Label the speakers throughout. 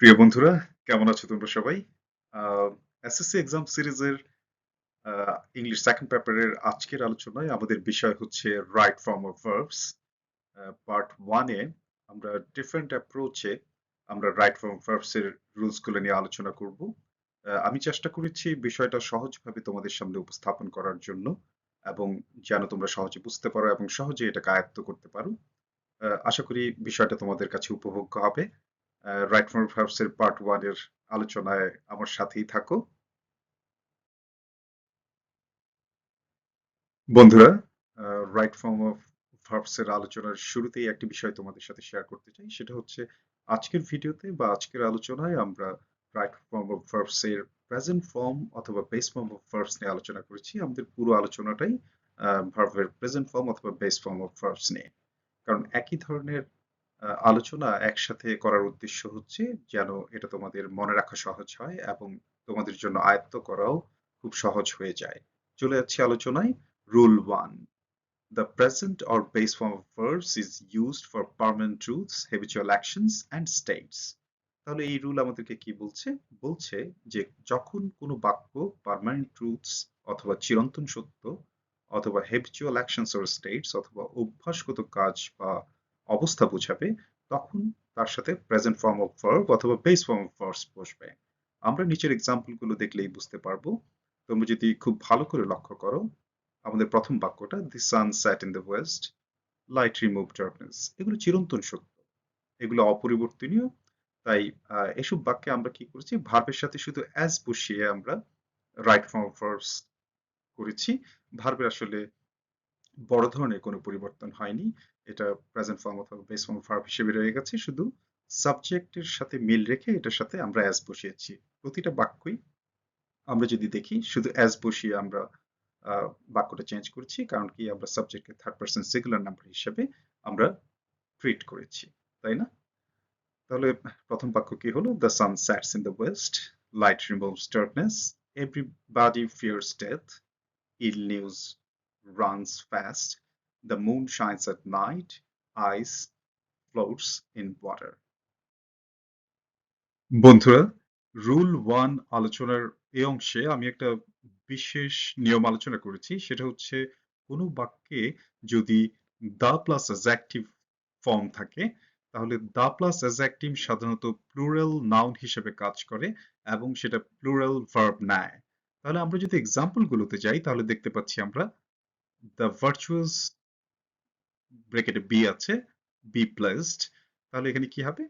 Speaker 1: প্রিয় বন্ধুরা, কেমন আছো তোমরা সবাই? এসএসসি এক্সাম সিরিজের ইংলিশ সেকেন্ড পেপারের আজকের আলোচনায় আমাদের বিষয় হচ্ছে right form of verbs. Part ওয়ানে আমরা ডিফারেন্ট অ্যাপ্রোচে আমরা রাইট ফর্ম অফ ভার্বস এর রুলস গুলো নিয়ে আলোচনা করব। আমি চেষ্টা করেছি বিষয়টা সহজভাবে তোমাদের সামনে উপস্থাপন করার জন্য এবং যেন তোমরা সহজে বুঝতে পারো এবং সহজে এটাকে আয়ত্ত করতে পারো। আশা করি বিষয়টা তোমাদের কাছে উপভোগ্য হবে। রাইট ফর্ম ভার্বস এর পার্ট ওয়ান এর আলোচনায় আমার সাথেই থাকো। বন্ধুরা, রাইট ফর্ম অফ ভার্বস এর আলোচনার শুরুতেই একটি বিষয় তোমাদের সাথে শেয়ার করতে চাই, সেটা হচ্ছে আজকের ভিডিওতে বা আজকের আলোচনায় আমরা রাইট ফর্ম অফ ভার্বস এর প্রেজেন্ট ফর্ম অথবা বেস ফর্ম অফ ভার্বস নিয়ে আলোচনা করেছি। আমাদের পুরো আলোচনাটাই ভার্বের প্রেজেন্ট ফর্ম অথবা বেস ফর্ম অফ ভার্বস নিয়ে, কারণ একই ধরনের আলোচনা একসাথে করার উদ্দেশ্য হচ্ছে যেন এটা তোমাদের মনে রাখা সহজ হয় এবং তোমাদের জন্য আয়ত্ত করাও খুব সহজ হয়ে যায়। চলে যাচ্ছি আলোচনায়। Rule one: the present or base form of verbs is used for permanent truths, habitual actions and states. তাহলে এই রুল আমাদেরকে কি বলছে? বলছে যে যখন কোনো বাক্য পার্মানেন্ট ট্রুথস অথবা চিরন্তন সত্য অথবা হ্যাবিচুয়াল অ্যাকশনস অর স্টেটস অথবা অভ্যাসগত কাজ বা অবস্থা বোঝাবে, তখন তার সাথে প্রেজেন্ট ফর্ম অফ ভার্ব অথবা বেস ফর্ম অফ ভার্বস বসবে। আমরা নিচের এক্সাম্পল গুলো দেখলেই বুঝতে পারবো। তোমরা যদি খুব ভালো করে লক্ষ্য করো, আমাদের প্রথম বাক্যটা the sun set in the west, light remove darkness, এগুলো চিরন্তন সত্য, এগুলো অপরিবর্তনীয়। তাই এসব বাক্যে আমরা কি করেছি, ভার্বের সাথে শুধু অ্যাজ বসিয়ে আমরা রাইট ফর্ম অফ ভার্বস করেছি। ভার্বের আসলে বড় ধরনের কোনো পরিবর্তন হয়নি। এটা প্রেজেন্ট ফর্ম অথবা বেস ফর্ম ভার্ব হিসেবে রয়ে গেছে, শুধু সাবজেক্টের সাথে মিল রেখে এটার সাথে আমরা অ্যাজ বসিয়েছি। প্রতিটা বাক্যই আমরা যদি দেখি শুধু অ্যাজ বসিয়ে আমরা বাক্যটা চেঞ্জ করেছি, কারণ কি আমরা সাবজেক্টকে থার্ড পারসন সিঙ্গুলার নাম্বার হিসেবে আমরা ট্রিট করেছি, তাই না? তাহলে প্রথম বাক্য কি হলো? The sun sets in the west, light removes darkness, everybody fears death, ill news runs fast, the moon shines at night, ice floats in water. বন্ধুরা, রুল ওয়ান আলোচনার এই অংশে আমি একটা বিশেষ নিয়ম আলোচনা করেছি, সেটা হচ্ছে কোনো বাক্যে যদি দা প্লাস অ্যাডজেক্টিভ ফর্ম থাকে, তাহলে দা প্লাস অ্যাডজেক্টিভ সাধারণত প্লুরাল নাউন হিসেবে কাজ করে এবং সেটা প্লুরাল ভার্ব নেয়। তাহলে আমরা যদি এক্সাম্পল গুলোতে যাই, তাহলে দেখতে পাচ্ছি আমরা দ্য ভার্চুয়াস, ব্রেকেটে বি আছে, বি প্লেসড। তাহলে এখানে কি হবে?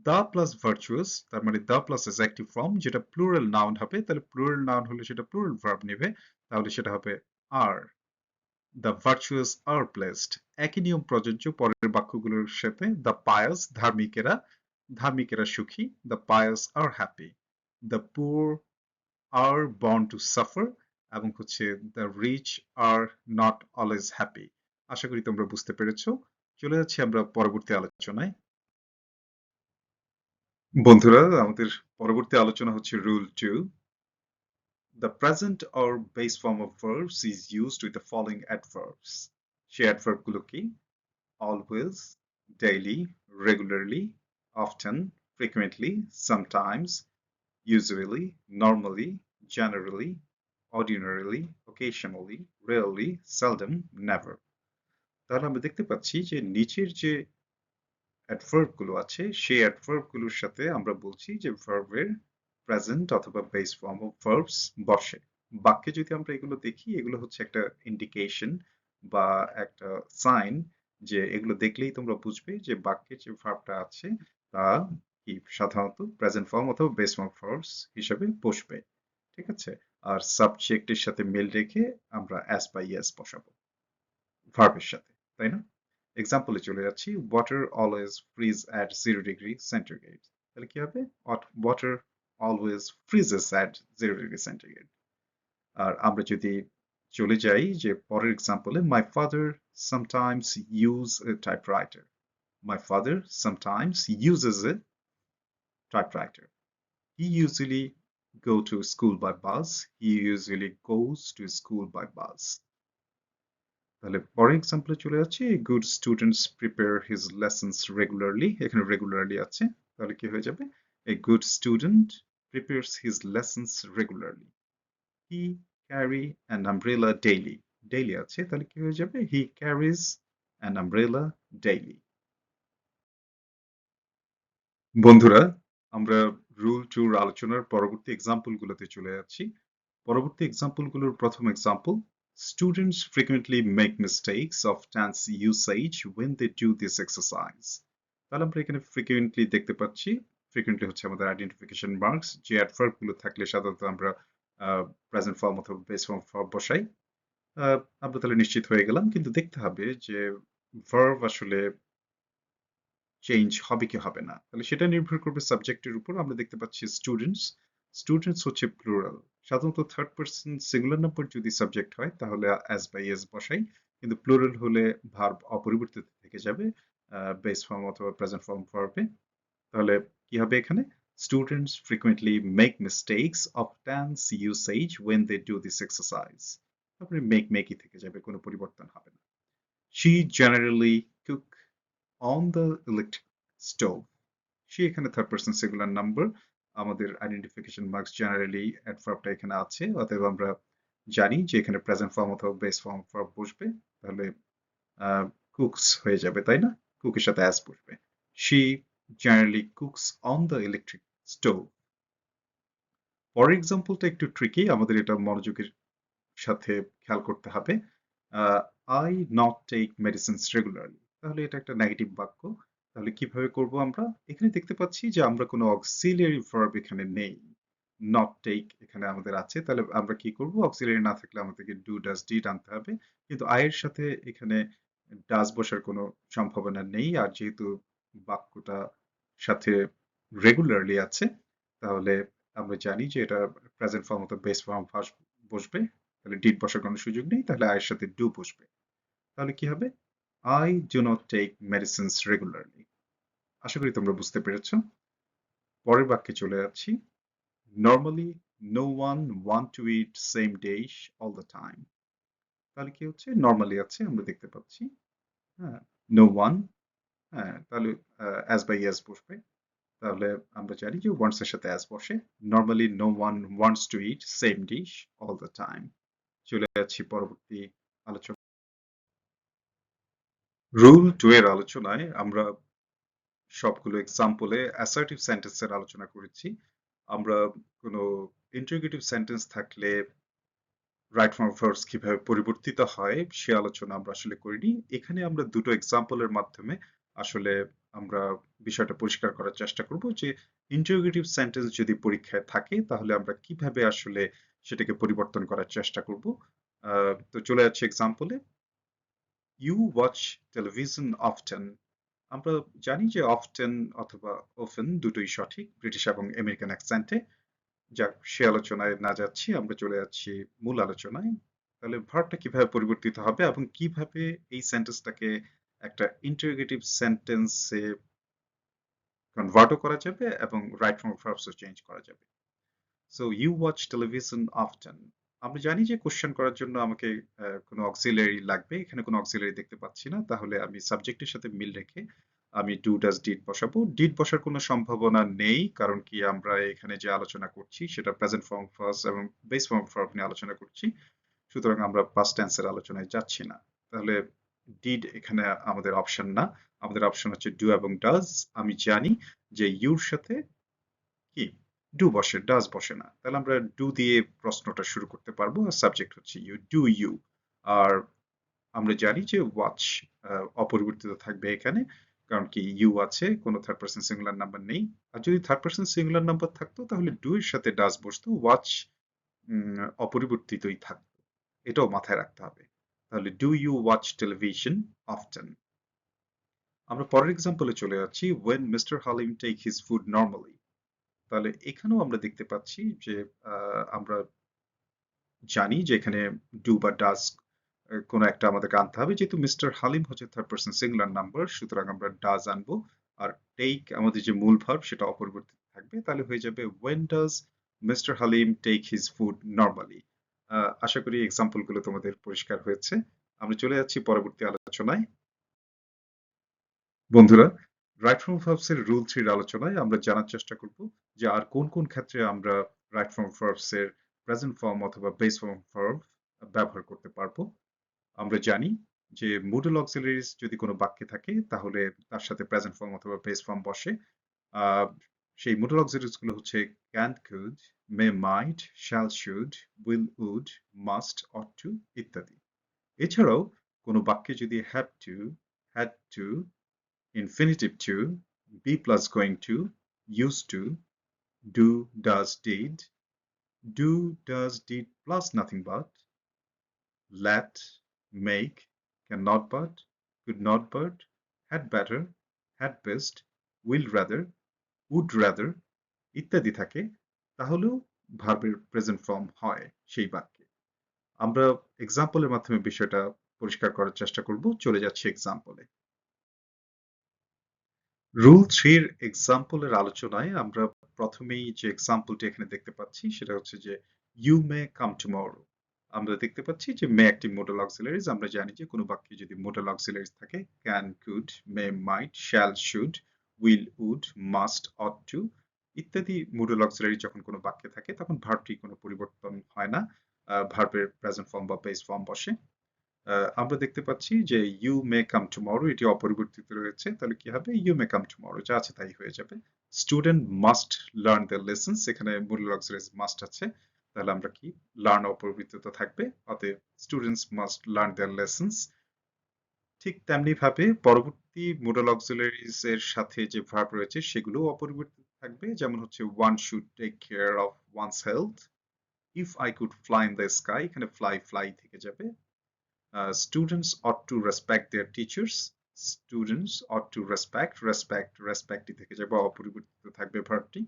Speaker 1: দা প্লাস ভার্চুয়াস, তার মানে দা প্লাস অ্যাডজেক্টিভ ফর্ম, যেটা প্লুরাল নাউন হবে, তাহলে প্লুরাল নাউন হলে সেটা প্লুরাল ভার্ব নেবে, তাহলে সেটা হবে আর। The virtuous are placed. একই নিয়ম প্রযোজ্য পরের বাক্যগুলোর সাথে। দ্য পায়াস, ধার্মিকেরা, ধার্মিকেরা সুখী, the pious are happy. The poor are born to suffer, এবং হচ্ছে the rich are not always happy. আশা করি তোমরা বুঝতে পেরেছো। চলে যাচ্ছি আমরা পরবর্তী আলোচনায়। বন্ধুরা, আমাদের পরবর্তী আলোচনা হচ্ছে rule two: the present or base form of verbs is used with the following adverbs. সেই অ্যাডভার্ব গুলো কি? always, daily, regularly, often, frequently, sometimes, usually, normally, generally, ordinarily, occasionally, rarely, seldom, never. তাহলে আমরা দেখতে পাচ্ছি যে নিচের যে অ্যাডভার্ব গুলো আছে, সেই অ্যাডভার্ব গুলোর সাথে আমরা বলছি যে ভার্বের প্রেজেন্ট অথবা বেস ফর্ম অফ ভার্বস বসে। বাক্যে যদি আমরা এগুলো দেখি, এগুলো হচ্ছে একটা ইন্ডিকেশন বা একটা সাইন, যে এগুলো দেখলেই তোমরা বুঝবে যে বাক্যে যে ভার্বটা আছে তা কি সাধারণত প্রেজেন্ট ফর্ম অথবা বেস ফর্ম ভার্বস হিসেবে বসবে। ঠিক আছে? আর সাবজেক্টের সাথে মিল রেখে আমরা অ্যাজ বা ইয়েস বসাবো ভার্বের সাথে, তাই না? এক্সাম্পলে চলে যাচ্ছি। Water always freeze at 0 degree centigrade. তাহলে কি হবে? Water always freezes at 0 degree centigrade. আর আমরা যদি চলে যাই যে পরের এক্সাম্পলে, my father sometimes use a typewriter. My father sometimes uses a typewriter. He usually go to school by bus. He usually goes to school by bus. তাহলে পরের এক্সাম্পলে চলে যাচ্ছি। Good students prepare his lessons regularly. এখানে regularly আছে, তাহলে কি হয়ে যাবে? A good student prepares his lessons regularly. He carry an umbrella daily. Daily আছে তাহলে কি হয়ে যাবে? He carries an umbrella daily. বন্ধুরা, আমরা রুল টুর আলোচনার পরবর্তী এক্সাম্পল গুলোতে চলে যাচ্ছি। পরবর্তী এক্সাম্পল গুলোর প্রথম example, students frequently make mistakes of tense usage when they do this exercise. তাহলে আমরা এখানে frequently দেখতে পাচ্ছি। frequently হচ্ছে আমাদের আইডেন্টিফিকেশন মার্কস, যে অ্যাডভার্ব গুলো থাকলে সাধারণত আমরা প্রেজেন্ট ফর্ম অথবা বেস ফর্ম বসাই। আমরা তাহলে নিশ্চিত হয়ে গেলাম, কিন্তু দেখতে হবে যে ভার্ব আসলে চেঞ্জ হবে কি হবে না। তাহলে সেটা নির্ভর করবে সাবজেক্টের উপর। আমরা দেখতে পাচ্ছি স্টুডেন্টস, স্টুডেন্টস হচ্ছে প্লুরাল। সাধারণত থার্ড পারসন সিঙ্গুলার নাম্বার যদি সাবজেক্ট হয় তাহলে অ্যাজ বাই এস বসাই, কিন্তু প্লুরাল হলে ভার্ব অপরিবর্তিত থেকে যাবে বেস ফর্ম অথবা প্রেজেন্ট ফর্ম ভার্বে। তাহলে কি হবে এখানে? Students frequently make mistakes of tense usage when they do this exercise. তারপরে মেকই থেকে যাবে, কোনো পরিবর্তন হবে না। She generally cook on the electric stove. She এখানে থার্ড পারসন সিঙ্গুলার নাম্বার, আমাদের আইডেন্টিফিকেশন মার্কস জেনারেলি অ্যাডভার্বটা এখানে আছে, অতএব আমরা জানি যে এখানে প্রেজেন্ট ফর্ম অথবা বেস ফর্ম ভার্ব বসবে। তাহলে কুকস হয়ে যাবে, তাই না? কুকের সাথে অ্যাস বসবে। She generally cooks on the electric stove. পরের এক্সাম্পলটা একটু ট্রিকি, আমাদের এটা মনোযোগের সাথে খেয়াল করতে হবে। I not take medicines regularly. তাহলে এটা একটা নেগেটিভ বাক্য। তাহলে কিভাবে করব আমরা? এখানে দেখতে পাচ্ছি যে আমরা কোনো অক্সিলিয়ারি ভার্ব এখানে নেই। নট টেক এখানে আমাদের আছে। তাহলে আমরা কি করব? অক্সিলিয়ারি না থাকলে আমাদেরকে ডু, ডাজ, ডিড আনতে হবে। কিন্তু আই এর সাথে এখানে ডাজ বসার কোনো সম্ভাবনা নেই। আর যেহেতু বাক্যটা সাথে রেগুলারলি আছে, তাহলে আমরা জানি যে এটা প্রেজেন্ট ফর্ম অথবা বেস ফর্ম ফার্স্ট বসবে। তাহলে ডিড বসার কোনো সুযোগ নেই, তাহলে আয়ের সাথে ডু বসবে। তাহলে কি হবে? I do not take medicines regularly. আশা করি তোমরা বুঝতে পেরেছো। পরের বাক্যে চলে যাচ্ছি। Normally no one want to eat same dish all the time. তাহলে কি হচ্ছে? নর্মালি আছে, আমরা দেখতে পাচ্ছি। হ্যাঁ, নো ওয়ান, হ্যাঁ, তাহলে অ্যাজ বাই অ্যাজ বসবে। তাহলে আমরা জানি যে ওয়ান্টস এর সাথে অ্যাজ বসে। Normally no one wants to eat same dish all the time. চলে যাচ্ছি পরবর্তী আলোচনা। রুল 2 এর আলোচনায় আমরা সবগুলো এক্সাম্পলে অ্যাসার্টিভ সেন্টেন্সের আলোচনা করেছি। আমরা কোনো ইন্টারোগেটিভ সেন্টেন্স থাকলে রাইট ফর্ম অফ ভার্বস কিভাবে পরিবর্তিত হয় সে আলোচনা আমরা আসলে করিনি। এখানে আমরা দুটো এক্সাম্পলের মাধ্যমে আসলে আমরা বিষয়টা পরিষ্কার করার চেষ্টা করব যে ইন্টারোগেটিভ সেন্টেন্স যদি পরীক্ষায় থাকে তাহলে আমরা কিভাবে আসলে সেটাকে পরিবর্তন করার চেষ্টা করব। তো চলে যাচ্ছে এক্সাম্পলে। You watch television often. আমরা জানি যে অফটেন অথবা ওফেন দুটোই সঠিক ব্রিটিশ এবং আমেরিকান অ্যাকসেন্টে। যাক, সে আলোচনায় না যাচ্ছি, আমরা চলে যাচ্ছি মূল আলোচনায়। তাহলে ভার্বটা কিভাবে পরিবর্তিত হবে এবং কিভাবে এই সেন্টেন্সটাকে একটা ইন্টারোগেটিভ সেন্টেন্সে কনভার্টও করা যাবে এবং রাইট ফর্ম অফ ভার্বসও চেঞ্জ করা যাবে। So you watch television often. আমরা জানি যে কোশ্চেন করার জন্য আমাকে কোনো অক্সিলারি লাগবে। এখানে কোনো অক্সিলারি দেখতে পাচ্ছি না, তাহলে আমি সাবজেক্টের সাথে মিল রেখে আমি ডু, ডাজ, ডিড বসাবো। ডিড বসার কোনো সম্ভাবনা নেই, কারণ কি আমরা এখানে যে আলোচনা করছি সেটা প্রেজেন্ট ফর্ম ফার্স্ট এবং বেস ফর্ম ভার্ব নিয়ে আলোচনা করছি। সুতরাং আমরা পাস্ট টেন্সের আলোচনায় যাচ্ছি না। তাহলে ডিড এখানে আমাদের অপশন না, আমাদের অপশন হচ্ছে ডু এবং ডাজ। আমি জানি যে ইউর সাথে কি ডু বসে, ডাজ বসে না। তাহলে আমরা ডু দিয়ে প্রশ্নটা শুরু করতে পারবো, আর সাবজেক্ট হচ্ছে ইউ, ডু ইউ। আর আমরা জানি যে ওয়াচ অপরিবর্তিত থাকবে এখানে, কারণ কি ইউ আছে, কোনো থার্ড পারসন সিঙ্গুলার নাম্বার নেই। আর যদি থার্ড পারসন সিঙ্গুলার নাম্বার থাকতো তাহলে ডু এর সাথে ডাজ বসতো, ওয়াচ অপরিবর্তিতই থাকতো। এটাও মাথায় রাখতে হবে। তাহলে do you watch television often. আমরা পরের এক্সাম্পলে চলে যাচ্ছি। when Mr. Halim take his food normally. তাহলে এখানেও আমরা দেখতে পাচ্ছি যে আমরা জানি যে এখানে ডু বা ডাজ কোনো একটা আমাদেরকে আনতে হবে, যেহেতু মিস্টার হালিম হচ্ছে থার্ড পারসন সিঙ্গুলার নাম্বার, সুতরাং আমরা ডাজ আনবো। আর টেক আমাদের যে মূল ভার্ব সেটা অপরিবর্তিত থাকবে, তাহলে হয়ে যাবে when does Mr. Halim take his food normally. আশা করি এক্সাম্পল গুলো তোমাদের পরিষ্কার হয়েছে। আমরা চলে যাচ্ছি পরবর্তী আলোচনায়। বন্ধুরা, রাইট ফর্ম অফ ভার্বস এর রুল 3 এর আলোচনায় আমরা জানার চেষ্টা করব যে আর কোন কোন ক্ষেত্রে আমরা রাইট ফর্ম অফ ভার্বস এর প্রেজেন্ট ফর্ম অথবা বেস ফর্ম অফ ভার্ব ব্যবহার করতে পারবো। আমরা জানি যে modal auxiliaries যদি কোনো বাক্যে থাকে তাহলে তার সাথে প্রেজেন্ট ফর্ম অথবা বেস ফর্ম বসে। আহ, সেই modal auxiliaries গুলো হচ্ছে can, could, may, might, shall, should, will, would, must, ought to ইত্যাদি। এছাড়াও কোনো বাক্যে যদি have to, had to, infinitive to, be plus going to, used to, do, does, did, do, does, did plus nothing but, let, make, cannot but, could not but, had better, had best, will rather, would rather ইত্যাদি থাকে তাহলেও ভার্বের present form হয় সেই বাক্যে। আমরা এক্সাম্পলের মাধ্যমে বিষয়টা পরিষ্কার করার চেষ্টা করব। চলে যাচ্ছি এক্সাম্পলে। রুল 3 এর এক্সাম্পলের আলোচনায় আমরা প্রথমেই যে এক্সাম্পলটি এখানে দেখতে পাচ্ছি সেটা হচ্ছে যে ইউ মে কাম টুমরো। আমরা দেখতে পাচ্ছি যে মে একটি মোডাল অক্সিলারিজ। আমরা জানি যে কোনো বাক্যে যদি মোডাল অক্সিলারিজ থাকে can, could, may, might, shall, should, will, would, must, ought to ইত্যাদি মোডাল অক্সিলারি যখন কোনো বাক্যে থাকে তখন ভার্বটি কোনো পরিবর্তন হয় না। ভার্বের প্রেজেন্ট ফর্ম বা বেস ফর্ম বসে। আমরা দেখতে পাচ্ছি যে ইউ মে কাম টুমরো এটি অপরিবর্তিত রয়েছে। তাহলে কি হবে? ইউ মে কাম টুমরো যা আছে তাই হয়ে যাবে। Student must learn there lessons, এখানে মূল অক্সিলারি মাস্ট আছে। তাহলে আমরা কি লার্ন অপরিবর্তিত থাকবে, অতএব students must learn there lessons. ঠিক তেমনি ভাবে পরবর্তী মোডাল অক্সিলারিজ এর সাথে যে ভার্ব রয়েছে সেগুলো অপরিবর্তিত থাকবে। যেমন হচ্ছে one should take care of one's health. If I could fly in the sky, এখানে ফ্লাই ফ্লাই থেকে যাবে। Students ought to respect their teachers. Students ought to respect থেকে যাবে, অপরিবর্তিত থাকবে ভার্বটি।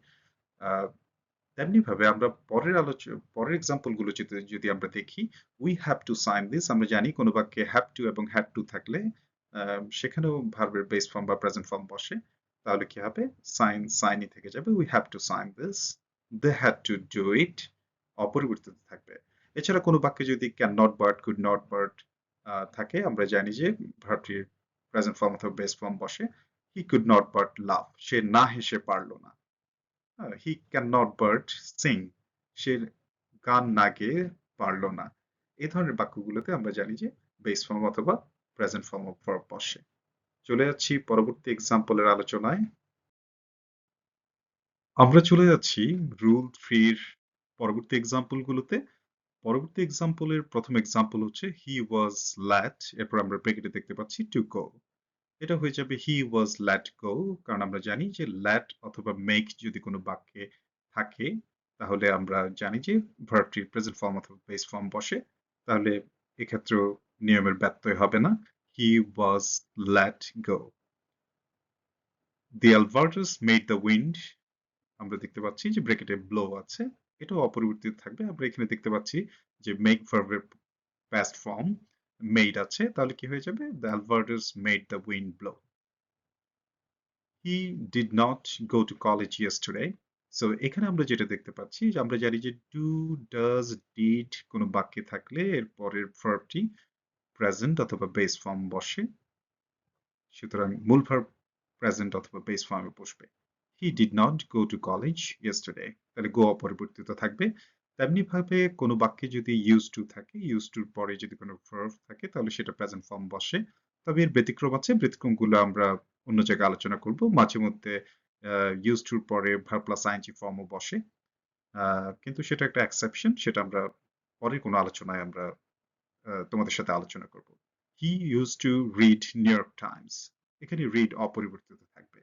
Speaker 1: তেমনি ভাবে আমরা পরের এক্সাম্পল গুলো যদি আমরা দেখি, we have to sign this. আমরা জানি কোনো বাক্যে হ্যাভ টু এবং হ্যাড টু থাকলে সেখানেও ভার্বের বেস ফর্ম বা প্রেজেন্ট ফর্ম বসে। তাহলে কি হবে? সাইনই থেকে যাবে। We have to sign this. They had to do it অপরিবর্তিত থাকবে। এছাড়া কোনো বাক্যে যদি can not but, could not but থাকে, আমরা জানি যে ভার্বটির প্রেজেন্ট ফর্ম অথবা বেস ফর্ম বসে। হি কুড নট বাট লাভ, সে না হেসে পারলো না। He can not but sing, সে গান না গেয়ে পারলো না। এই ধরনের বাক্যগুলোতে আমরা জানি যে বেস ফর্ম অথবা প্রেজেন্ট ফর্ম অফ ভার্ব বসে। চলে যাচ্ছি পরবর্তী এক্সাম্পলের আলোচনায়। আমরা চলে যাচ্ছি রুল 3 এর পরবর্তী এক্সাম্পল গুলোতে। পরবর্তী এক্সাম্পলের প্রথম এক্সাম্পল হচ্ছে হি ওয়াজ লেট, এরপর আমরা ব্র্যাকেটে দেখতে পাচ্ছি টু গো। এটা হয়ে যাবে হি ওয়াজ লেট গো, কারণ আমরা জানি যে লেট অথবা মেক যদি কোনো বাক্যে থাকে তাহলে আমরা জানি যে ভার্বটির প্রেজেন্ট ফর্ম অথবা বেস ফর্ম বসে। তাহলে এক্ষেত্রেও নিয়মের ব্যত্যয় হবে না। He was let go. The albatross made the wind, আমরা দেখতে পাচ্ছি যে ব্র্যাকেটে ব্লো আছে, এটাও অপরিবর্তিত থাকবে। আমরা এখানে দেখতে পাচ্ছি যে মেক ভার্বের past form made আছে, তাহলে কি হয়ে যাবে? The Albertus made the wind blow. He did not go to college yesterday. So এখানে আমরা যেটা দেখতে পাচ্ছি যে আমরা জানি যে do, does, did কোনো বাক্যে থাকলে এর পরের ভার্বটি প্রেজেন্ট অথবা বেস ফর্ম বসে। সুতরাং মূল ভার্ব প্রেজেন্ট অথবা বেস ফর্মে বসবে। He did not go to college yesterday, তাহলে go অপরিবর্তিত থাকবে। তেমনি ভাবে কোনো বাক্যে যদি used to থাকে, used to পরে যদি কোনো verb থাকে তাহলে সেটা প্রেজেন্ট ফর্ম বসে। তবে এর ব্যতিক্রম আছে, ব্যতিক্রমগুলো আমরা অন্য জায়গায় আলোচনা করব। মাঝে মধ্যে used to পরে verb plus ing ফর্মও বসে, কিন্তু সেটা একটা এক্সেপশন, সেটা আমরা পরে কোনো আলোচনায় আমরা তোমাদের সাথে আলোচনা করব। He used to read New York Times, এখানে read অপরিবর্তিত থাকবে।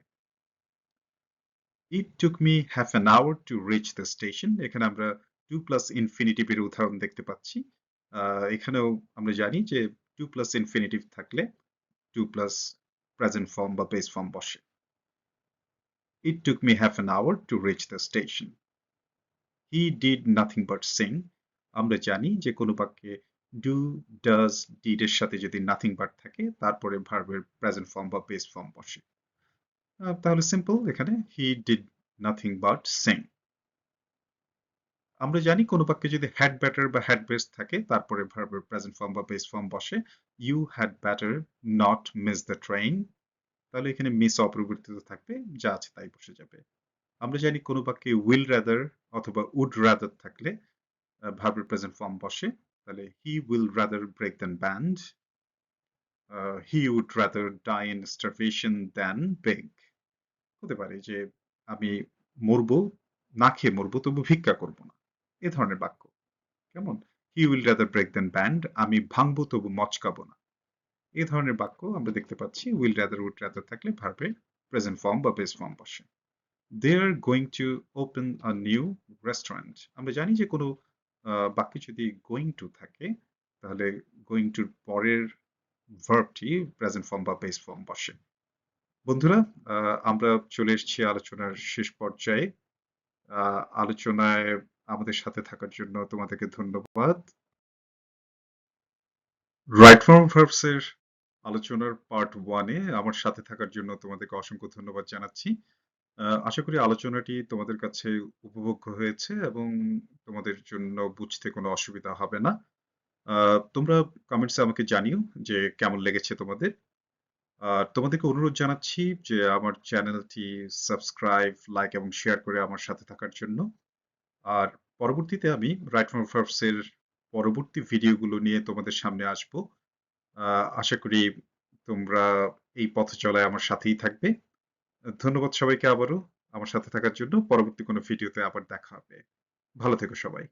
Speaker 1: It took me half an hour to reach the station, এখানে আমরা টু প্লাস ইনফিনিটিভ এর উদাহরণ দেখতে পাচ্ছি। এখানেও আমরা জানি যে টু প্লাস ইনফিনিটিভ থাকলে টু প্লাস প্রেজেন্ট ফর্ম বা বেস ফর্ম বসে। It took me half an hour to reach the station. He did nothing but sing, আমরা জানি যে কোনো বাক্যে ডু, ডাজ, ডিড এর সাথে যদি নাথিং বাট থাকে তারপরে ভার্বের প্রেজেন্ট ফর্ম বা বেস ফর্ম বসে। তাহলে সিম্পল, এখানে he did nothing but sing. আমরা জানি কোনো বাক্যে যদি হ্যাড বেটার বা হ্যাড বেস্ট থাকে তারপরে ভার্বের প্রেজেন্ট ফর্ম বা বেস ফর্ম বসে। You had better not miss the train. তাহলে এখানে মিস অপরিবর্তিত থাকবে, যা আছে তাই বসে যাবে। আমরা জানি কোনো বাক্যে উইল রাদার অথবা উড রাদার থাকলে ভার্বের প্রেজেন্ট ফর্ম বসে। তাহলে he will rather break than bend, he would rather die in starvation than beg. হতে পারে যে আমি মরবো, না খেয়ে মরবো তবু ভিক্ষা করব না, এ ধরনের বাক্য। কেমন? He will rather break than bend, আমি ভাঙবো তবু মচকাবো না। এই ধরনের বাক্য আমরা দেখতে পাচ্ছি উইল রাদার উড রাদার থাকলে ভার্বের প্রেজেন্ট ফর্ম বা বেস ফর্ম বসে। They are going to open a new restaurant. আমরা জানি যে কোনো বাক্যে যদি গোয়িং টু থাকে তাহলে গোয়িং টুর পরের ভার্বটি প্রেজেন্ট ফর্ম বা বেস ফর্ম বসে। বন্ধুরা, আমরা চলে এসেছি আলোচনার শেষ পর্যায়ে। আলোচনায় আমাদের সাথে থাকার জন্য তোমাদেরকে ধন্যবাদ। রাইট ফর্ম ভার্বস এর আলোচনার পার্ট 1 এ আমার সাথে থাকার জন্য তোমাদেরকে অসংখ্য ধন্যবাদ জানাচ্ছি। আশা করি আলোচনাটি তোমাদের কাছে উপভোগ্য হয়েছে এবং তোমাদের জন্য বুঝতে কোনো অসুবিধা হবে না। তোমরা কমেন্টসে আমাকে জানিও যে কেমন লেগেছে তোমাদের। আর তোমাদেরকে অনুরোধ জানাচ্ছি যে আমার চ্যানেলটি সাবস্ক্রাইব, লাইক এবং শেয়ার করে আমার সাথে থাকার জন্য। আর পরবর্তীতে আমি রাইট ফ্রম ভার্বস এর পরবর্তী ভিডিওগুলো নিয়ে তোমাদের সামনে আসব। আশা করি তোমরা এই পথ চলায় আমার সাথেই থাকবে। ধন্যবাদ সবাইকে আবারও আমার সাথে থাকার জন্য। পরবর্তী কোনো ভিডিওতে আবার দেখা হবে। ভালো থেকো সবাই।